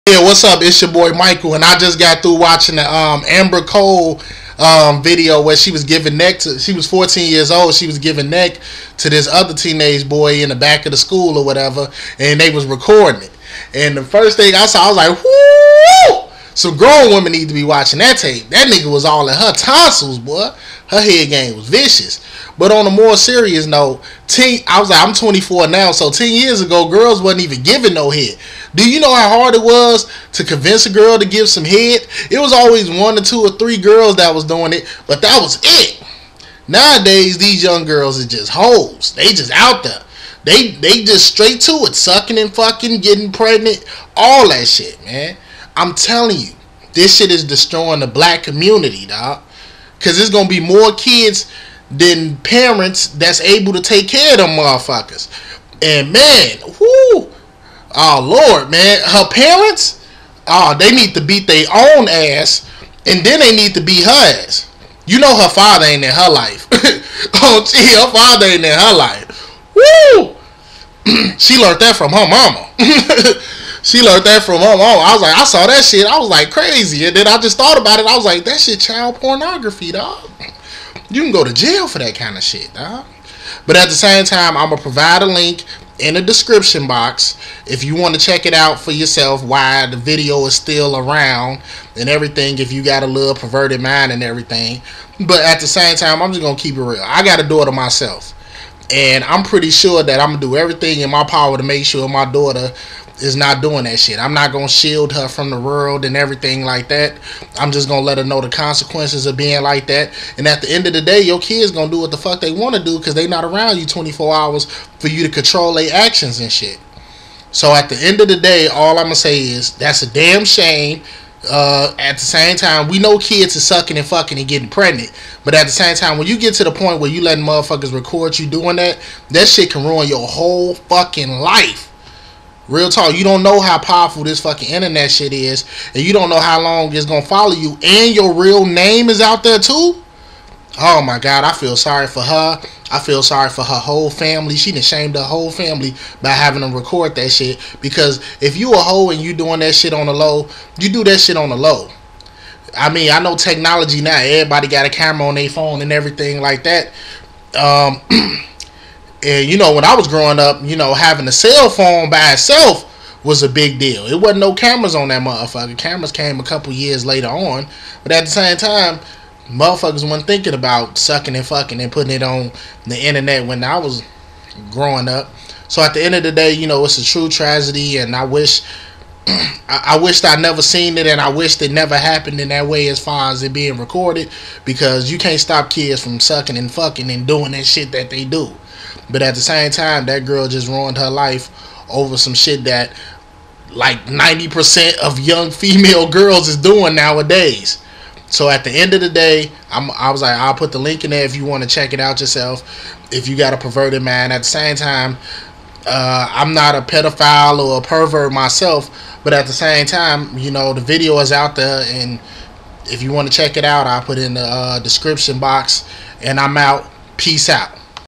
Yeah, what's up? It's your boy Michael, and I just got through watching the Amber Cole video where she was giving neck to. She was 14 years old. She was giving neck to this other teenage boy in the back of the school or whatever, and they was recording it. And the first thing I saw, I was like, "Whoo!" Some grown women need to be watching that tape. That nigga was all in her tonsils, boy. Her head game was vicious. But on a more serious note, I was like, I'm 24 now, so 10 years ago, girls wasn't even giving no head. Do you know how hard it was to convince a girl to give some head? It was always one or two or three girls that was doing it, but that was it. Nowadays, these young girls are just hoes. They just out there. They just straight to it, sucking and fucking, getting pregnant, all that shit, man. I'm telling you, this shit is destroying the black community, dog. Because there's going to be more kids than parents that's able to take care of them motherfuckers. And man, whoo, oh Lord, man, her parents, they need to beat their own ass, and then they need to beat her ass. You know her father ain't in her life. Oh, gee, her father ain't in her life. Woo! She learned that from her mama. She learned that from her mama. I was like, I saw that shit. I was like, crazy. And then I just thought about it. I was like, that shit child pornography, dog. You can go to jail for that kind of shit, dog. But at the same time, I'm going to provide a link in the description box if you want to check it out for yourself, why the video is still around and everything, if you got a little perverted mind and everything. But at the same time, I'm just going to keep it real. I got a daughter myself, and I'm pretty sure that I'm going to do everything in my power to make sure my daughter is not doing that shit. I'm not going to shield her from the world and everything like that. I'm just going to let her know the consequences of being like that. And at the end of the day, your kids going to do what the fuck they want to do because they not around you 24 hours for you to control their actions and shit. So at the end of the day, all I'm going to say is that's a damn shame. At the same time, we know kids are sucking and fucking and getting pregnant. But at the same time, when you get to the point where you letting motherfuckers record you doing that, that shit can ruin your whole fucking life. Real talk, you don't know how powerful this fucking internet shit is, and you don't know how long it's gonna follow you, and your real name is out there too. Oh my God, I feel sorry for her. I feel sorry for her whole family. She done shamed her whole family by having them record that shit. Because if you a hoe and you doing that shit on the low, you do that shit on the low. I mean, I know technology now. Everybody got a camera on their phone and everything like that. And you know, when I was growing up, you know, having a cell phone by itself was a big deal. It wasn't no cameras on that motherfucker. Cameras came a couple years later on. But at the same time, motherfuckers weren't thinking about sucking and fucking and putting it on the internet when I was growing up. So at the end of the day, you know, it's a true tragedy, and I wished I never seen it, and I wished it never happened in that way as far as it being recorded, because you can't stop kids from sucking and fucking and doing that shit that they do. But at the same time, that girl just ruined her life over some shit that like 90% of young female girls is doing nowadays. So at the end of the day, I was like, I'll put the link in there if you want to check it out yourself, if you got a perverted mind. At the same time, I'm not a pedophile or a pervert myself, but at the same time, you know, the video is out there, and if you want to check it out, I'll put it in the description box, and I'm out. Peace out.